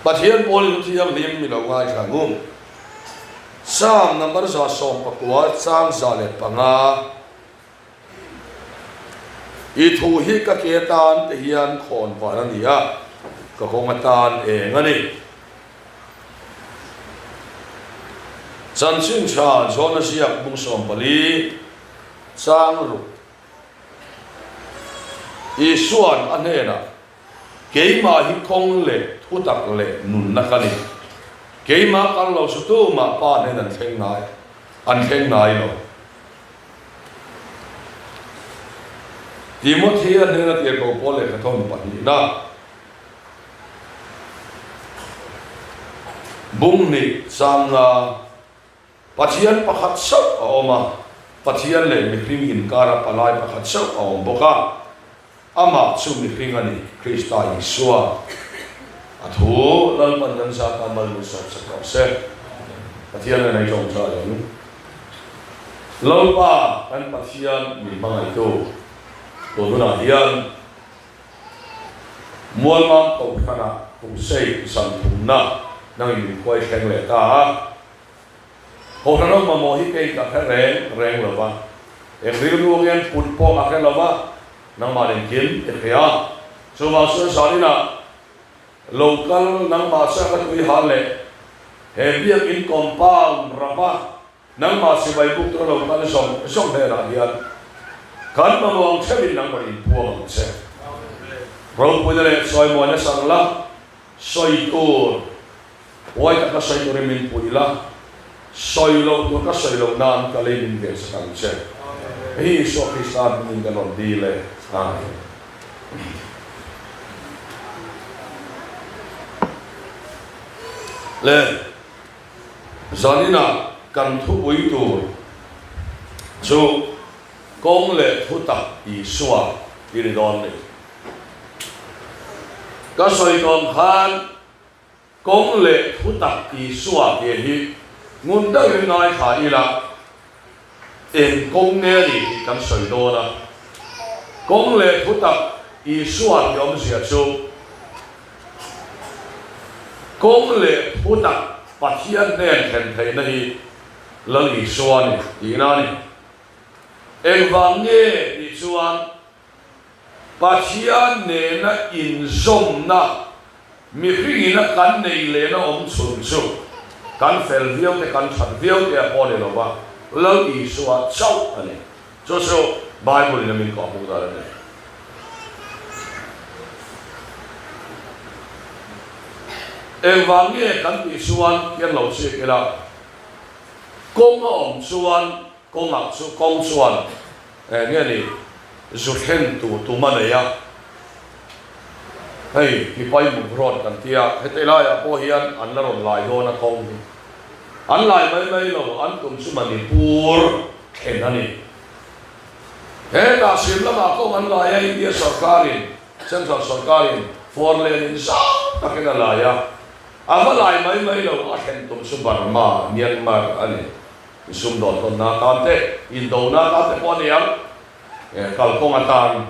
Pathian Paul thiam lim mi lo ngai thangum Psalm number za som pakwa chang za le panga I thu hi ka ke tan te hian khon wa na nia ka khong tan e ngani chan sin cha zona siak bung som pali chang ru I suan anena keima hi khong le Thutak le nun na kani keima kal lo su tu ma pa ne nan theng nai lo Timothy ne na te ko pole ka thon pa ni na bung ni sang pathian pakhat sau oma pathian le mi hring in kara palai pakhat sau om boka ama chu mi hring ani Krista Isua Athu lal pan nan sa kamal lu sa sa se pathian ne nai jong sa lo Lopa kan pathian mi mangai tu Tuna hian Mualmam Kohhran tu sei san thuna nang yin koi kheng le ta Kohhran ma mo hi ke ka reng lo ba em ri lu ngen pun po a ke lo ba nang ma len kin e khia so ma so sa ni na local nang ma sa ka tu ha le he biak in compound rapa nang ma si bai buk to lo ka song he ra hian kan ma mong chabin nang marin puang se ro pudale soi mo na sang la soi tur wai ta ka soi tur min puila soi lo to ka soi lo nan ka le min ve sa kan se hi so Krista min ka non dile le zanina kan thu ui tu chu Kawng le Thutak Isua iri don ni ka soi tom khan Kawng le Thutak Isua ke hi ngun da ri ngai kha ila en Kawng ne ni kan soi do na Kawng le Thutak Isua yom sia chu Kawng le Thutak pathian ne khen thei na hi lal Isua ni ina ni Eng vang nghe đi chuan pathian ne na in zom na mi hring na kan nei le na om chun chu kan fel viau te kan that viau te a le lo ba lo Isua chau ani so Bible na min ko hu da ne eng vang nghe kan ti chuan kian lo si ke la Kawng om chuan Kawng chuan nghe ni zut hen tu mana ya hei ki pai mu ron kan tia he te la ya po hian an la ron lai ho na Kawng ni an lai mai lo an tum su mani pur khen ani he da sim la ma Kawng an lai ya India sarkarin central sarkarin for len in sa ta ke la ya ama lai mai lo a khen tum su Burma Myanmar ani sum dot kon na kante Indo na kante po niang kal Kawng atan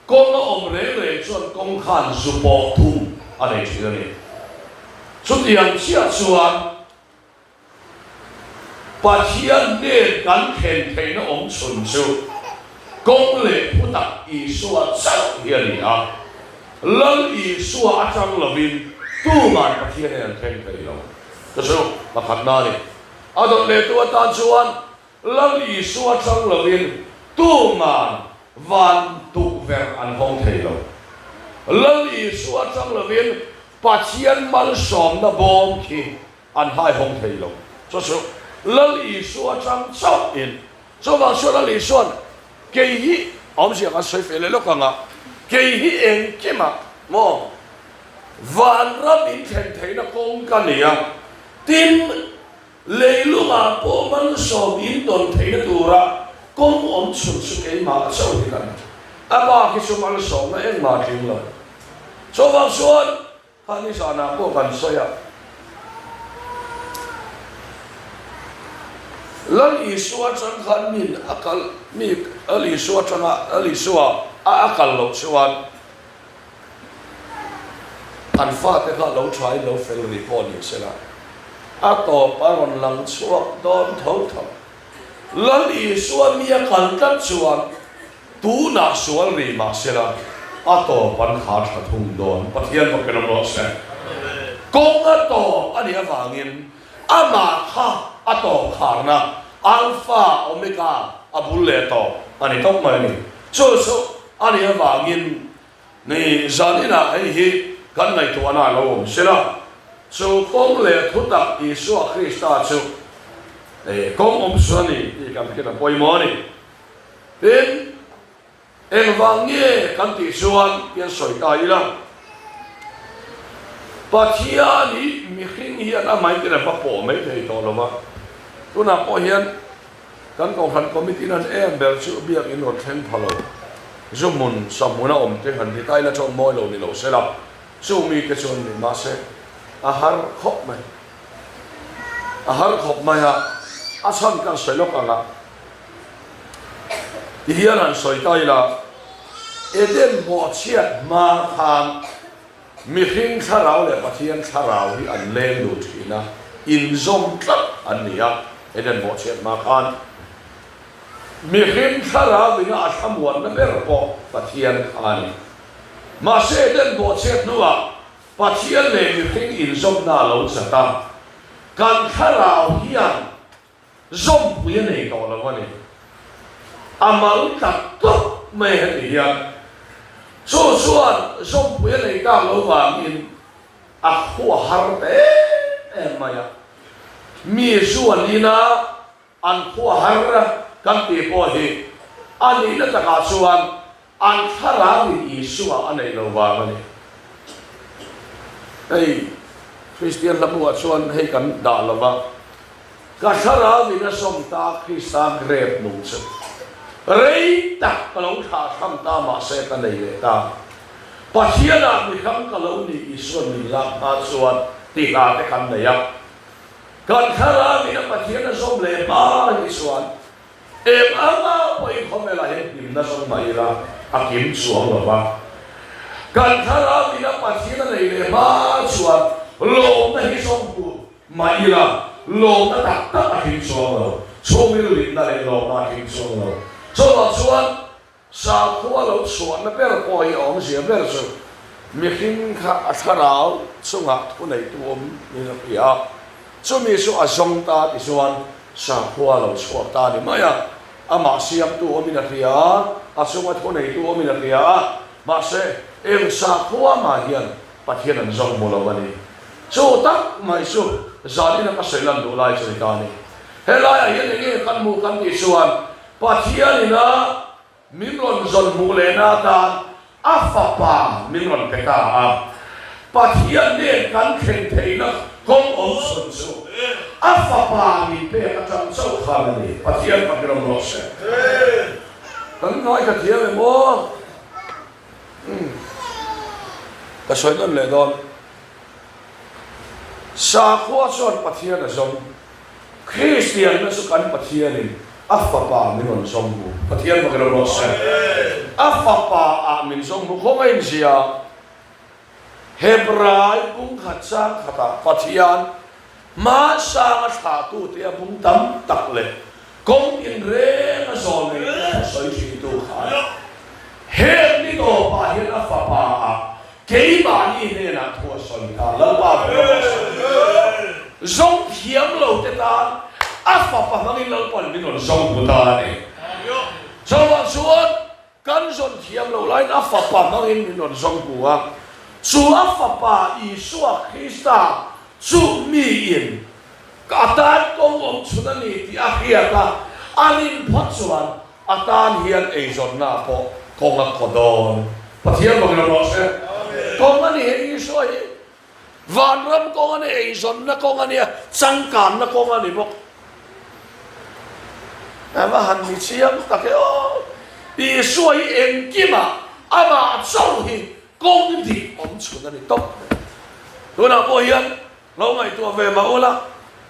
Kawng na om re chuan Kawng khan support thum anei thina ni chutiang chia chuan pathian ne kan khen thei na om chun chu Kawng le Thutak Isua chau hian ni a lal Isua atang lovin tu man pathian ne khen thei lo to so pakhat na ni adon le tu atan chuan lal Isua chang lovin tu man van tu ver an hong thei lo lal Isua chang lovin pathian mal som na bom ki an hai hong thei lo so lal Isua chang chau in so wang so lal Isua ke hi om sia ka soi fe le lo ka nga ke hi eng kema mo van rabin thei thei na Kawng ka nia tin leilunga po man som in don thei na tura Kawng om chun su ke ma chau ni kan aba ki su mal som na eng ma ting lo so wang suan hani sa na po kan soya lal Isua chang khan min akal mi al Isua changa al Isua a akal lo suan ขันฟ้าแต่ก็เราใช้เราเฟลรีพอร์ตอยู่เสียละอาต่อปารอนหลังช่วงโดนเท่าทำลันอีส่วนมีกันกันส่วนตูน่าส่วนรีมาเสียละอาต่อปัญหาถัดทุ่งโดนปะเทียนปะเป็นรถเสียกงอาต่ออันนี้ว่าเงินอามาค่ะอาต่อขานะอัลฟาโอเมก้าอาบุลเลต่ออันนี้ต้องมานี่สู้อันนี้ว่าเงินนี่จานี่นะไอ้ฮีกันในตัวน่าเราเสียละสู้กงเลทุตักอิสุคริสต์สู้กงส่วนนี้ที่กันคิดว่าปอยมอนี่เป็นเอ็งวางเงี้ยกันที่ส่วนยังสวยตายละปัจจัยนี้มีขึ้นเฮียนะไม่เป็นแบบพ่อไม่ได้ตัวละวะตัวน่ะพ่อเฮียนกันกองทัพคอมมิตี้นั่นเองเบลชูเบียกอินโนเทนพาโลจุมุนสมุนอมเทหันที่ใต้ละจงมอยโลนี่โลเสลับชูมีกระชวนนี่มาเสอาหารครบไหมอาหารครบไหมฮะอาชันกันสวยลกันละที่เฮียนั่นสวยใต้ละเอเดนบอเชียดมาทำมีหิ้งชาเราเลยปะเทียนชาเราที่อันเล่นดูทีนะอินซอมตัดอันนี้อ่ะเอเดนบอเชียดมาทำมีหิ้งชาเราที่น่าทำวันนั้นเป็นระบบปะเทียนอันนี้มาเสเดนบอเชียดนัวปะเทียนเลยมีหิ้งอินซอมน่าเราจะตั้งการชาเราที่อันซอมเปลี่ยนในตัวเราวันนี้อามาลุตัดตุ๊กไม่เห็นที่อันส่วนสมบูรณ์ในการระหว่างอินอักหัวฮาร์เต้มา呀มีส่วนนี้นะอันหัวฮาร์กันตีพอดีอันนี้นั่นจะการส่วนอันทาราวิอิสุวอันไหนระหว่างนี้ไอ้คริสเตียนระบุว่าส่วนให้กันด่าระหว่างการทาราวินะสมตาคริสตาเกรบนุ่งเสเรียตักกะลงชาทำตามาเสกันเลยตาปัจจัยนั้นมีคำกะลงนี่อิส่วนนี่ละมาส่วนตีลาแต่คำไหนอ่ะการข้ารามีนักปัจจัยนั้นสมเลยมาอิส่วนอามาไปคอมเมล่าเห็นดิมนั้นสมไม่ละอากิมสวงหรอวะการข้ารามีนักปัจจัยนั้นเลยมาส่วนโลกนั้นที่สมบูรณ์ไม่ละโลกนั้นตักอากิมสวงหรอชมวิรินั่นเลยโลกอากิมสวงหรอส่วนสาวหัวเราส่วนนั่นเป็นปอยออกเสียเป็นส่วนมีหิ้งข้าทาราวส่งหักทุนในตัวมีนักเรียนส่วนมีส่วนอาจงตาที่ส่วนสาวหัวเราส่วนตานี่ไม่อะอามาเสียมตัวมีนักเรียนอาส่งหักทุนในตัวมีนักเรียนมาเสสาวหัวมาเฮียนปัจจัยนั้นส่งมูลวันนี้ส่วนตั้งไม่ส่วนจารีนักเสลันดูไล่สุดตานี่เฮลัยเฮียนอย่างนี้กันมูกันที่ส่วนปัจจัยนี่นะมิลอนจนมูเลนาตาอัฟปามิลอนเปตาอับปัจจัยเนี่ยกันเข่งเทนะกงองสุนสุอัฟปามีเปกจังเจ้าข้านี่ปัจจัยปัจจัยรสกันน้อยกันเทียมโมแต่ส่วนนั้นเลยโดนสาขัวส่วนปัจจัยนะส่วนคริสเตียนนะสุกันปัจจัยนี่อัฟปามินอนสมบูปะเทียนมาเกลโรสอัฟปาอามินสมบูคงไม่เสียเฮบรายบุ้งขัดสร้างขัดปะเทียนมาสร้างชาตุเตียบุ้งตั้มตักเลยกงอินเรงสอนเลยสอยชีตุขาเฮบนี่โตปาเฮนอัฟปาอาเกี่ยบานี่เนี่ยนะทัวสอยตาแล้วปาเกลโรสจงเทียมเราเตตาอัฟปะมังอินเราปนมินอนสองบุตาเนี่ยส่วนกันส่วนเทียมเราไล่อัฟปะมังอินมินอนสองบัวส่วนอัฟปะอิสุคริสต์สุมีอินกาตานกงองสุนันนี่ที่อาเฮียตาอันนี้พัดส่วนอาตานเฮียนเอจอนนาพอกงอักขดอนปะเทียมบอกเราบอกเสียกงอันนี้เห็นยิ่งสวยวันรำกงอันนี้เอจอนนะกงอันนี้สังการนะกงอันนี้บอกแต่ว่าหันมีเสียงตะเกียบอีสวยเองกิมาอามาเจ้าหิกงดีผมชวนนั่นนี่ต๊อกตัวน่ะพอเห็นเราไงตัวเวมาโอละ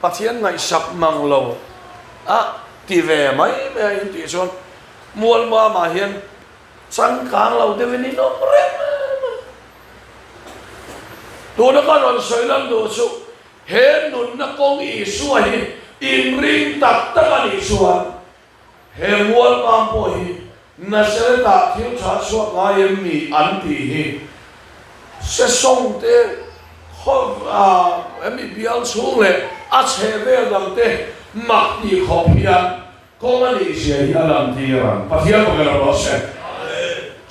ปัจจัยไงสับมังเราตีเวไหมไม่เห็นตีชวนมัวมาเห็นสังขารเราเดี๋ยวนี้น้องเร็ว ตัวนักการสวยลังดูสุเห็นนุนนักกงIsua hi ingring tak takan Isua he mualmam po hi nasereta thiu tha suak ngai mi anti hi se song te kho emi bial sung le a cheve dang te mak ni khopian kong ani sia hi alam ti ran pathia ko ga ro se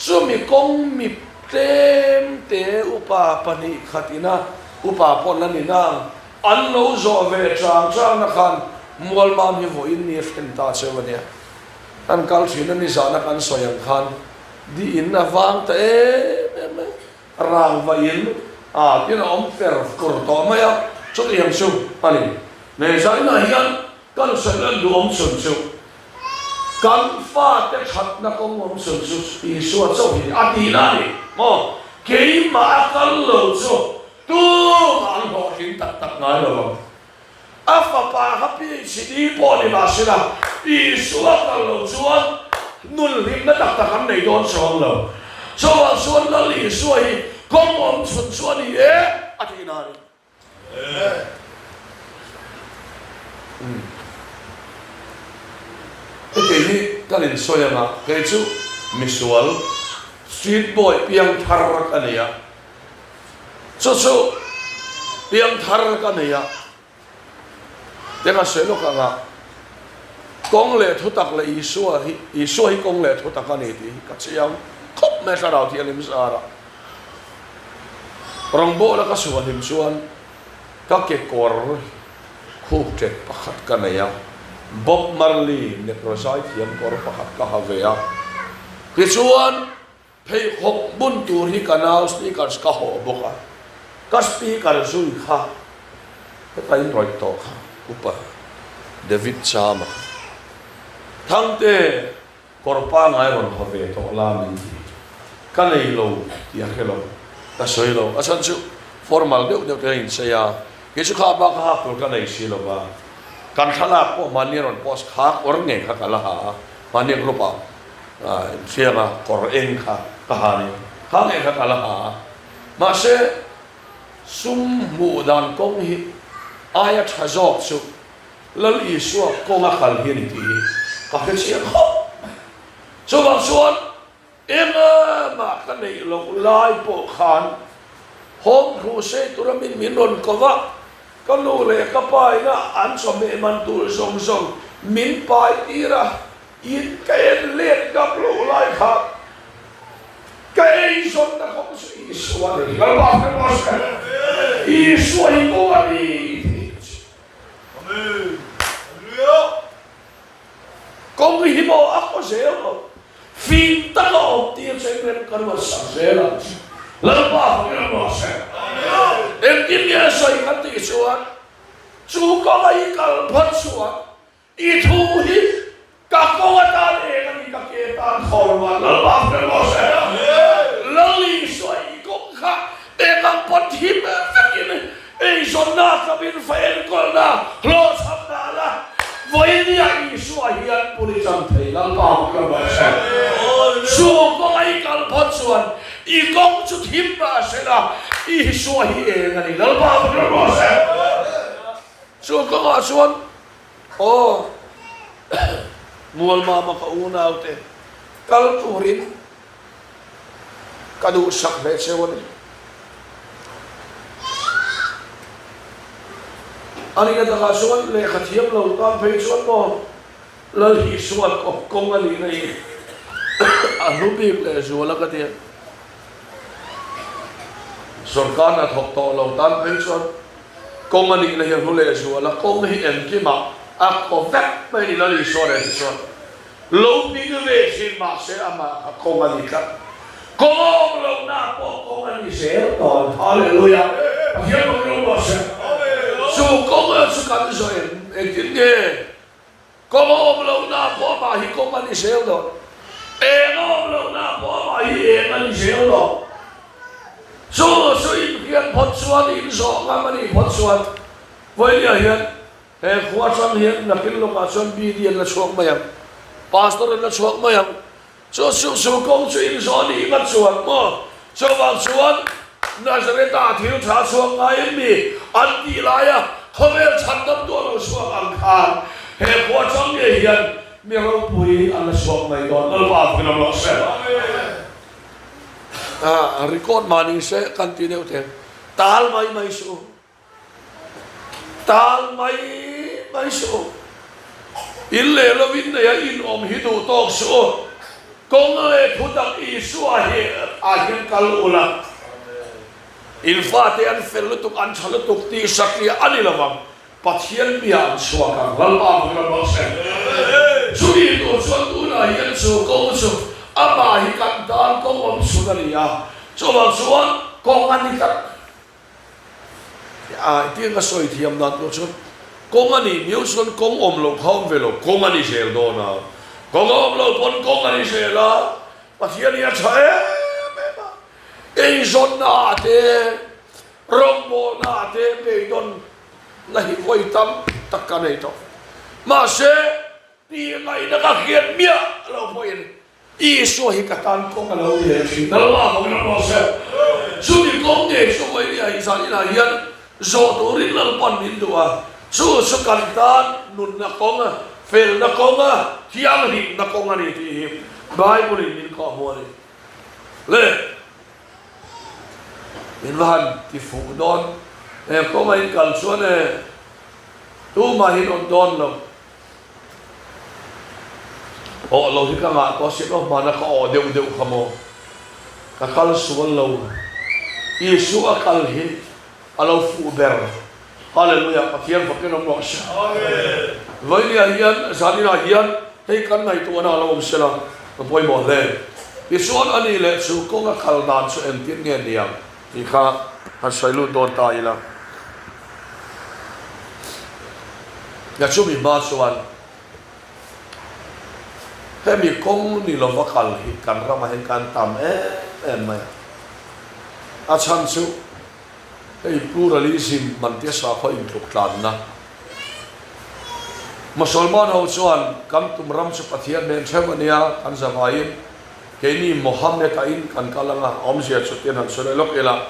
chu mi kong mi tem te upa pani khatina upa pon lani na an lo zo ve chang chang na khan mualmam hi voin ni fen ta chewania an kal thina ni zana kan soyang khan di in na wang te rang va in tin om per kur to ma ya chu yang su ani ne sai na hian kan salan du om sun su kan fa te khat na kong om sun su Isua chau hi ati na ni mo ke ma kal lo chu tu an ho hin tak tak ngai lo afa pa happy si po ni ma sila Isua kal lo chuan nun lim na tak tak an nei don song lo so an suan la Isua hi kong om sun suan hi ati na ni cái này cái này soi mà cái chú misual street boy piang thar cái này à chú piang thar cái này à để mà soi lúc nào Kawng lệ Thutak là Isua hi Kawng lệ Thutak cái này thì cái gì ông khóc mẹ sao đào thì anh sao ra rong bộ là cái suan him suan các cái cor khu chết bắt cái này à Bob Marley ne crusade thiam kor pakhat ka havea ki chuan phei khop bun tur hi canal speakers ka ho boka ka speaker zui kha ka tain roi to kha upa David Chama Thangtea korpa ngai ron have to la min ka nei lo tia khelo ta soi lo asan chu formal deu te in se ya ki chu kha ba kha tur ka nei si lo ba kan thala po mani ron pos kha or nge kha kala ha mani grupa sianga kor eng kha kahani kha nge kha kala ha ma se sum mu dan kong hi aya thazok su lal Isua ko nga khal hi ni ti ka ke sia kho so bang suan enga ma ka nei lo lai po khan hom crusade turamin minon ko wa kan lu le ka pai na an som me man tu som min pai tira in kaen let gap lu lai kha kai son na ko Isua le ga ba ka ba sa Isua hi ko ani amen hallelujah kong hi mo ako zelo fin ta ko ti secret kan wa sa zelo la ba ka ba sa em kim ya soi kan ti suan chu ko ai kal phat suan I thu hi ka ko ta le kan ka ke ta khol wa la ba ka ba sa la li soi ko kha e kan pot hi me fakin e zona ka bin fa en ko na lo sam na la voi ni Isua hi an puli jam thei la ba ka ba sa chu ko ai kal phat suan I kong chu thim ba se la Isua hi e ngani la ba ka ba sa chu ko nga suan mualmam Kohhran te kal turin kadu sak ve chewon ani ga da suan le khathiam lo ta phei suan mo lal Isua kong ali nei anubi le zuala ka te sarkar na thok to lo tan phei suan kong ani nei hu le zuala kong hi en ki ma a ko vek mai ni lal Isua le suan lo pi ge ve sin ma se ama kong ani ka kong lo na po kong ani se to hallelujah hian lo lo se su kong su kan so en tin ge kong lo na po ma hi kong ani se do e lo na po ma hi e ani se do su in hian phot suan in so nga mani phot suan voi ya hian e khwa sam hian na kin lo ka son bi dian la chok mayam pastor la chok mayam su kong su in so ni ngat suan mo so bang suan Nazareta thiếu trả xuống ngay mi anh đi lại à không em chăn đâm tua đâu xuống ăn khan hệ qua trong nghề hiền mi rau bùi ăn xuống này đó nó vào cái nó sẽ record money sẽ continue thêm tal mai số tal mai số in lệ lo vin này in hít đồ to số công lệ Thutak Isua hiện kalula in phát an fel lutuk an chal lutuk ti sakya ani lawang pathian bian suwa kang lalpa ngam se suri to suan tu na hian su ko su ama hi kan dan ko om su dalia so bang suan ko ani kat ti nga soi thiam na to chu ko ani miu suan ko om lo khom velo ko ani sel do na ko om lo pon ko ani sel la pathian ya chae cái zon na thế rong bo na thế về don là hi voi tâm tất cả này đó mà sẽ đi ngay nó các hiện mía lâu voi Isua hi katan ko kalau ye sin dalwa ko na sẽ su đi công để su mai đi ai san ina hian zo to rin lal pan min duwa su su kan tan nun na kong a fel na kong a hiang hi na kong ani ti hi Bible min ko mo le in van ti fu don ko mai kal suan tu ma hin on don lo o lo hi ka nga ko si lo ma na ko deu khamo ka kal suan lo Isua kal hi alo fu ber hallelujah pathian fakin om lo sha amen voi ni hian zanina hian hei kan ngai tu na lo om sela ko poi mo le Isuan ani le su ko nga kal dan su en tin nge niang thì kha han sailu don ta ila ya chu mi ma suan he mi kong ni lo vakal hi kan rama hen kan tam mai a chan chu ei pluralism man tia sa kho in thuk tlan na musulman ho chuan kam tum ram chu pathian men themania kan zawain Kini Muhammad kain kan kalanga omsia chutin han sore lok ela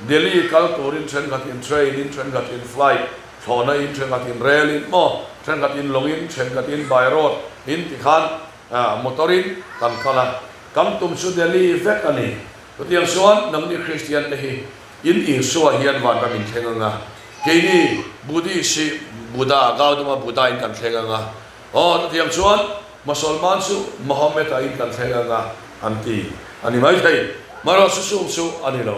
Delhi kal turin tren gatin train in tren gatin flight thona in tren gatin rail in mo tren gatin longin tren gatin by road in tikhan motorin kan kala kam tum su Delhi vekani tiang suan namni Christian tehi in Isua hian wan min thenganga kini Buddhist Buddha gauduma Buddha in kan thenganga o tiang suan Musulman su Muhammad kain kan thenganga anti ani mai thai mara su ani lo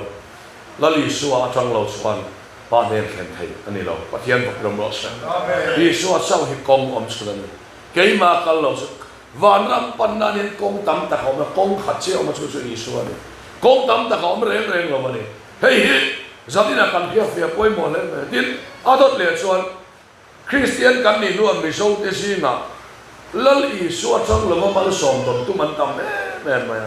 lali suwa atang lo suan pa nen khen thai ani lo pathian bokrom lo sa amen Isua sau hi kom om sulan kei ma kal lo van ram pan na nen kong tam ta khom kong khat che om chu Isua ni kong tam ta khom reng lo mani hei hi zatina kan pia fia poi mo le tin adot le chuan Christian kan ni nuam mi so te si na lal Isua chang lo ma som tom tu man tam mày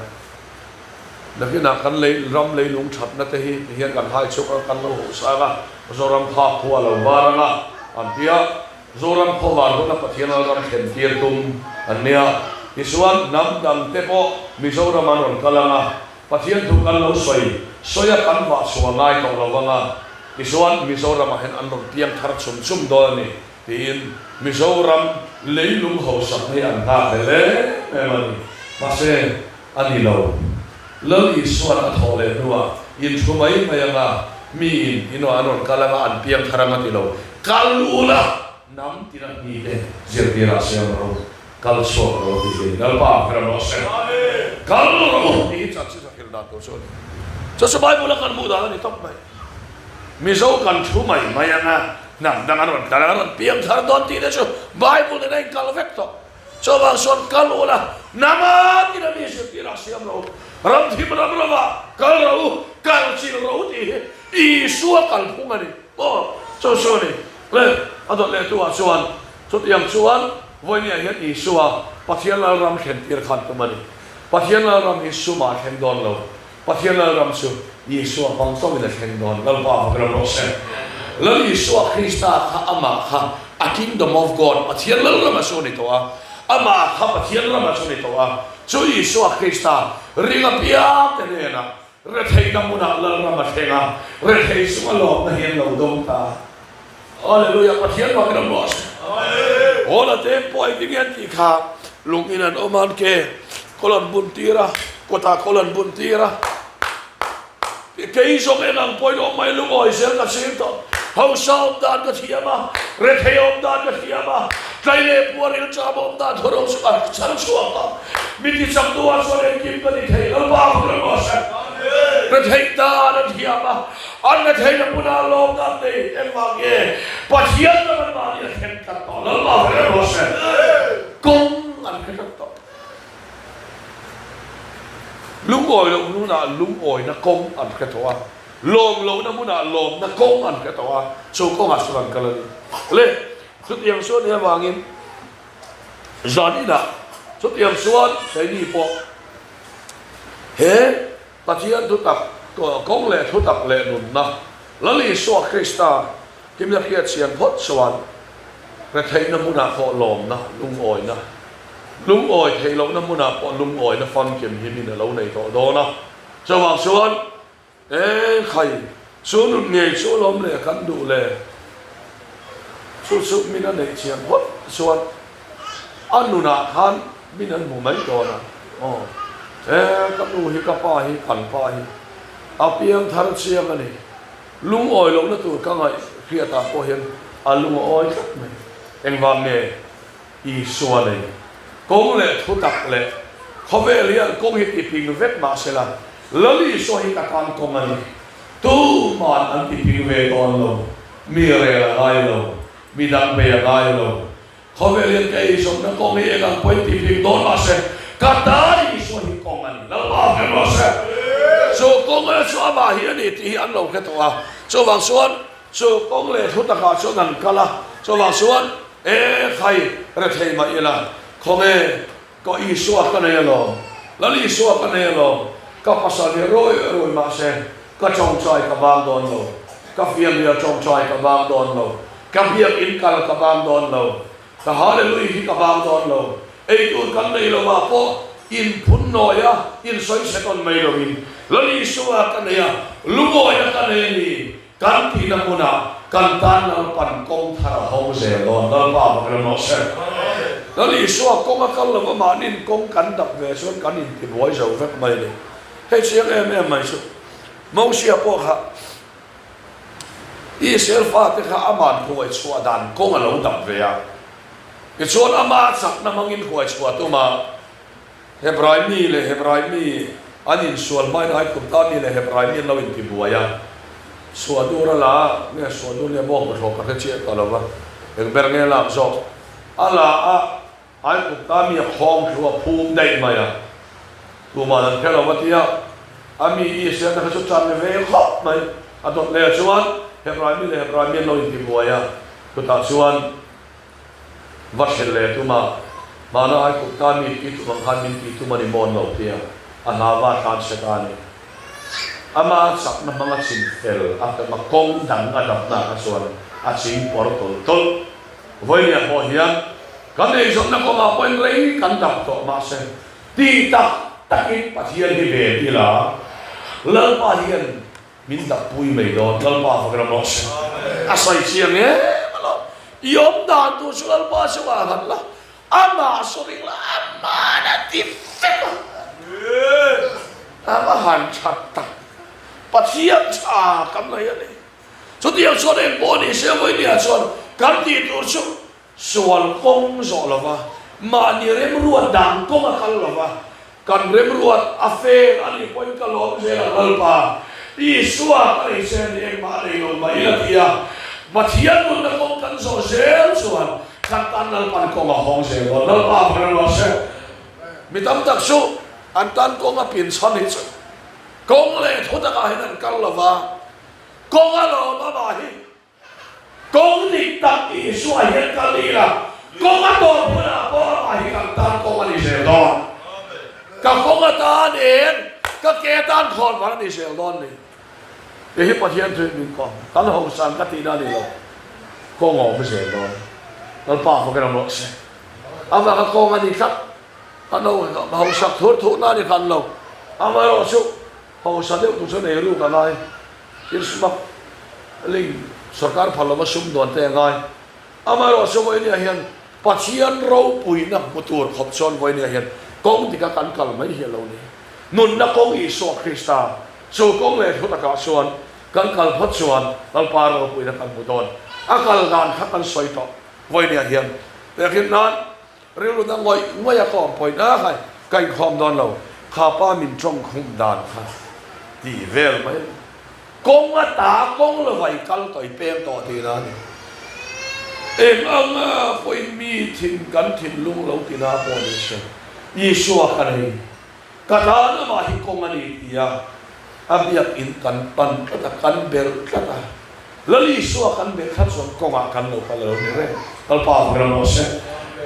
lakini kan lei ram lei lung chat na te hi hian kan hai chok kan lo sa ga zoram kha khwa lo baranga ampia zoram kho war ho na pathian ram khen tir tum ania Isuan nam dam te po mizoram anon kalanga pathian thu kan lo soya kan wa suwa ngai to lo wanga Isuan mizoram hen an ro tiang thar chum do ni tin mizoram leilung ho sak nei an ta le emani mase ani lo lo Isua a thole nuwa in thumai mayanga mi ino anon kalanga an piang tharanga ti lo kalula nam tiran ni de zirtira sem ro kal so ro ti dal pa kra no se kal ro ni cha chi sakil da to so Bible kan mu da ni top mai mi zo kan thumai mayanga nam dangan piang thar don ti de so Bible nei kal vekto so bang son kalula nama tidak bisa dirasiam lo ram thim ram rawa kal rau kal chil rau ti Isua kal pungani oh so ni le adot le tu asuan so tiang suan voi ni hian Isua pathian la ram khen tir khan tu mani pathian la ram Isua khen don lo pathian la ram su Isua bang so ni khen don gal pa gram lo se la Isua Krista kha ama kha a kingdom of God pathian la ram so ni to ama kha pathian ram so ni to so Isua Krista ringa pia te na re thei na muna la ma thenga re thei sunga lo na hian lo dom ta hallelujah pathian wa kana mos ola te poi dingan ti kha lunginan oman ke kolon buntira kota kolon buntira ke isong enang poi lo mai lungoi sel ka sinto hau saum dan ka thiama re thei om dan ka thiama kaile puaril chabom dan thorong suka chan suaka miti samtua sore kim ka ni thei alba ko mos re thei ta na thiama an na thei na puna lo dan nei emage pathian na ma ni them ka to alba ko mos kong an ka to lungoi lo nuna lungoi na kong an ka to lom lo na muna lom na kong an ka to so kong asuran kalan le sut yang suan ya wangin zanina sut yang suan sai ni po he pathian thutak to kong le thutak le nun na lali so krista kim na khiat sian phot suan re thei na muna ko lom na lungoi na lungoi thei lo na muna po lungoi na fan kem hi min lo nei to do na so wang suan khai xuống nghề số lom lệ cắn đủ lệ số mình ăn này chiang hốt xuân ăn nụ nà than mình ăn mù mấy đồ nè cắn đủ hi cà pa hi cắn pa hi apiang thar chiang anh lung oi lo na tu ka ngai khia ta po hian lung oi khắp này anh vàng nghề Isua này công lệ thu tập lệ khó về liền công hiện thị bình vết mà sẽ là lali so hi ka kan công anh tu man an ti pi ve ton lo mi re la lai lo mi dang be lai lo kho ve lien ke som na ko mi ang poi ti pi ton ma se ka ta i so hi kong an la ba ke lo se so kong a so ba hi ani ti an lo ke to a so wang suan so kong le thu ta ka so nan kala so wang suan khai re thei ma ila kho me ko i so ka ne lo lali so ka ne lo ka pasal ni roi ma se ka chong chai ka bang don lo ka fiam ya chong chai ka bang don lo ka biak in kal ka bang don lo ka hallelujah hi ka bang don lo ei tu kan nei lo ma po in phun no ya in soi se kon mai lo in lali suwa ka ne ya lugo ya ka ne ni kan thi na muna kan tan na pan kong thar ho se don dal pa ba ka no se lali suwa kong ka lo ma nin kong kan dap ve son kan in ti boi zo vek mai ni hei chiang em mai su mong sia po kha i sel fa te kha aman ko ai chua dan ko ngalo dap ve ya ke chon ama sak na mangin ko ai chua tu ma hebrai mi anin sual mai ai kum ta ni le hebrai mi lo in ti buaya suwa du ra la me suwa du le mo ko ka che ka lo ba eng ber nge lam so ala ai kum ta mi khong thua phum dai ma ya tu ma nan phelo wa tia ami i se na chu chan ve khop mai adot le chuan hebrai mi lo in ti buaya tu ta chuan va sel le tu ma na ai kum ta mi ki tu bang han min ki tu ma ni mon lo tia ana va tan se ta ni ama sak na mga sin fel at makong dang adap na kasuan at sin portol tol voi ni ho hian kan ei zon na ko ma poin rei kan dap to ma se ti tak takin pathian hi ve ti la lal pa hian min dap pui mai do lal pa fa gram no se asai chiang e malo yom dan tu sul pa su wa han la ama soring la ama na ti fe ama han chat tak pathian cha kam na ya ni so dia so den bo ni se voi ni so kan ti tu su sual kong zo la wa ma ni rem ruat dang kong a kal la wa kan rem ruat a fe ani point ka lo se la lal pa Isua ka se ni ma le lo ma ya tia pathian mun na kong kan so se suan kan tan nal pan kong a hong se lo lal pa pa lo se mi tam tak su an tan kong a pin son ni su kong le Thutak a hinan kal la wa kong a lo ma ba hi kong ti tak Isua hian kal li la kong a to puna po ma hi kan tan kong a ni se don ka kong a tan en ka ke tan khon ma ni se don ni e hi pathian thu min ko tan ho san ka ti na ni lo kong o ma se don dal pa ko ka no se ava ka kong a ni khat ano ma ho sak thu na ni kan lo ama ro su hầu sa đeo tu cho này lu cả ngay in smak linh sarkar phalama sum don te ngai amaro so voi ni hian pathian ro puina mutur khop chon voi ni hian kong tika kan kal mai hi lo ni nun na kong Isu Krista so kong le thutaka chuan kan kal phat chuan kal paro puina kan muton akal gan khakan soi to voi ni hian lekin nan rilu na ngoi ya kom point na khai kai khom don lo kha pa min trong khum dan kha ti vel mai kong a ta kong lo vai kal toi pem to ti na ni em ang a poi mi thin kan thin lung lo ti na po ni se Isu ka nei ka ta na ma hi kong ani ya abiak in kan pan ta kan bel ta lali Isu kan be khat son kong a kan lo ka lo ni re kal pa gra no se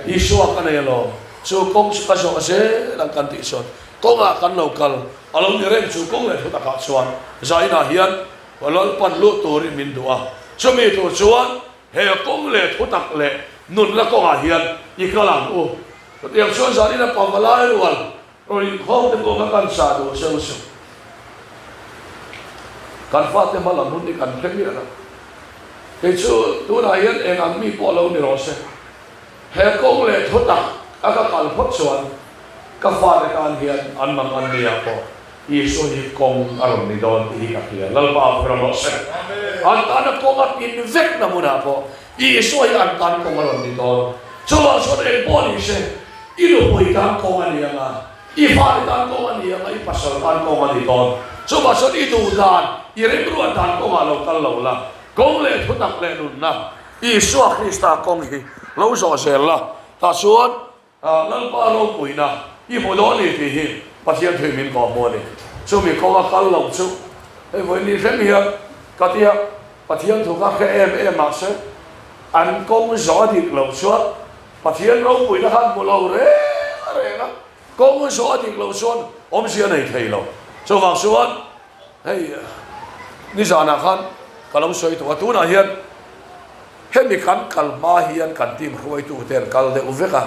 Isu ka nei lo so kong ka so se lang kan ti son kong a kan lo kal along ni re chu kong le ta ka chuan zai na hian walol pan lu tur min dua chumi tu chuan he kong le thutak le nun la kong a hian I kalang u tiang chuan zani na pawala rual rồi khom te ko kan sa do se se kan fa te malam hun ni kan theng ni na ke chu tu na hian eng ang mi po lo ni ro se he kong le thutak aka kal phot chuan ka fa le kan hian an mang an nia po Isu hi kong aron ni don hi ka hian lal pa from se an tan ko ka pin vek na muna po Isu hi an tan kong aron ni don chuwa so de po ni se ilu poi tan kong ani nga I fa tan kong ani nga I pasal tan kong ani don chuwa so I du dan I re ruan tan kong alo kal lo la kong le thutak le nun na Isu Krista kong hi lo so se la ta chuan lal pa lo pui na I mo do ni ti hi pathian thei min ko mo ni chu mi ko ka kal lo chu e voi ni rem hi ka tia pathian thu ka khe em ma se an kong zo dik lo chuat pathian ro pui na han mo lo re na kong zo dik lo chuan om sia nei thei lo chu wang chuan hei ni zana khan kalom soi to tu na hian he mi kan kal ma hian kan tim khoi tu ten kal de uveka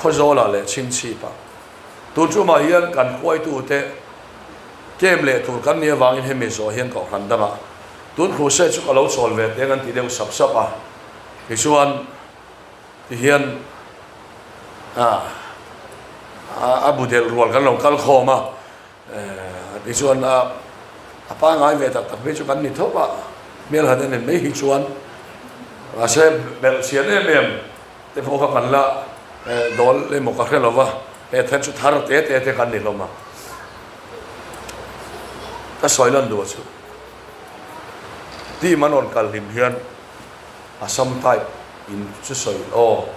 khozola le chin chi pa tu chu ma hian kan khoi tu te kem le tu kan nia wangin he me zo hian ko han dama tun khu se chu alo sol ve te kan ti deu sap sap a ki chuan ti hian abu del rual kan lo kal khoma ti chuan apa ngai ve tak me chu kan ni thopa mel ha den me hi chuan a se bel sian em te pho ka kan la dol le mo ka khelo wa e then chu thar te kan ni lo ma ta soilan do chu ti manon kal lim hian asam type in chu soi o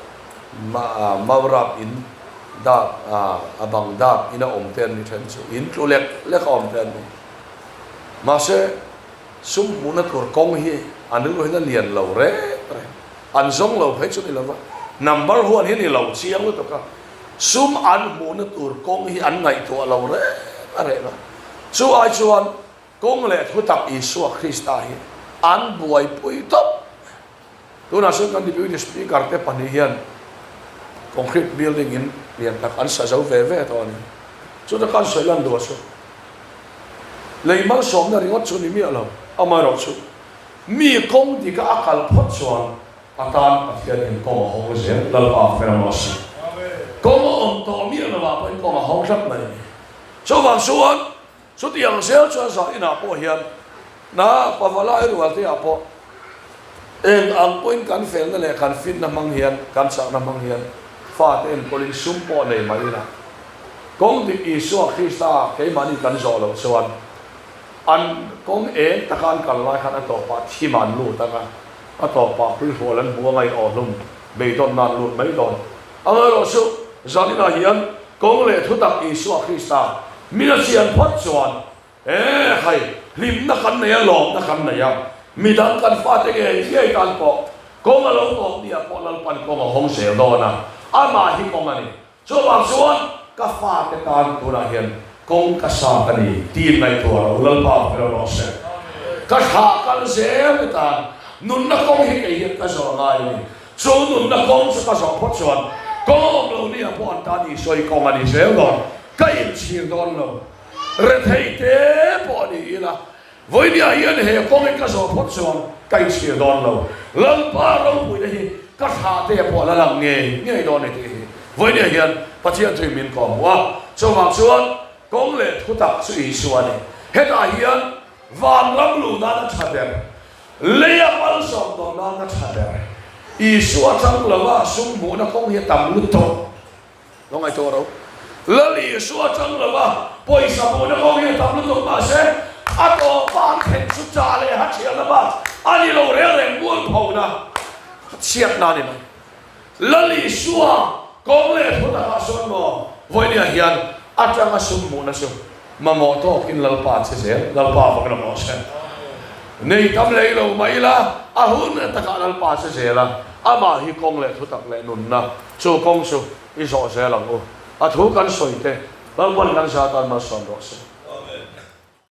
mawrap in da abang da ina om ten ni then chu in tu le ka om ten ma se sum muna tur kong hi anil lo hian lian lo re an zong lo phai chu ni lo wa number 1 hi ni lo chiang lo to ka sum an muna tur kong hi an ngai to lo re are la chu ai chuan kong le thutak Isu Krista hi an buai pui top tu na sun kan di beauty speaker te pani hian concrete building in lian tak an sa zo ve to ni chu ta kan soilan do so leimal som na ringot chu ni mi alo amaro chu mi kong di ka akal phot chuan atan pathian in kong ho se lal pa feramos kong on to mi na ba pa kong ho sak mai so wang suan so tiang sel chuan sa ina po hian na pawala ru al ti apo en ang point kan fel na le kan fit na mang hian kan sa na mang hian fa ten polin sum po nei mai na kong di Isu Krista ke mani kan zo lo chuan an kong e takan kal lai khan to pa thiman lu ta ka ato pa pul holan buangai olum beidon nan lu mai don angaro su zalina hian kong le thutak Isu Krista mina sian phat chuan hai lim na kan nei lom na kan nei midang kan fa te ge kan po kong alo to dia po lal pan kong hong se do na ama hi kong ani so wang chuan ka fa te kan tu na hian kong ka sa kani tin nai to lal pa pero se ka ha kan se ta nun na kong hi ke hi ka so ngai ni so nun na kong sa ka so phat chuan kong lo ni po an ta ni soi kong ani se do ka in chi don lo re thei te po ni ila voi ni hian he kong ka so phot chuang kai chi don lo lal pa ro pui hi ka tha te po la lang nge don ni ti voi ni hian pathian thui min ko wa cho ma chuan kong le thutak chu Isua ni he da hian van lam lu na tha der leya pal som don na tha der Isua chang lawa sum mu na kong hi tam lu to lo ngai to ro lal Isua chang lawa poi sa mu na kong hi tam lu to ma se a to ban then su cha le ha chia la ba ani lo re re mual phau na chiat na ni lal Isua kong le thutak son mo voi ni hian atanga sum mu na sum mamo to kin lalpa se lalpa ba no se nei tam lei lo mai la a hun ta ka lalpa se la ama hi kong le thutak le nun na chu kong su i so se lang o a thu kan soi te bang ban kan sa tan ma son ro se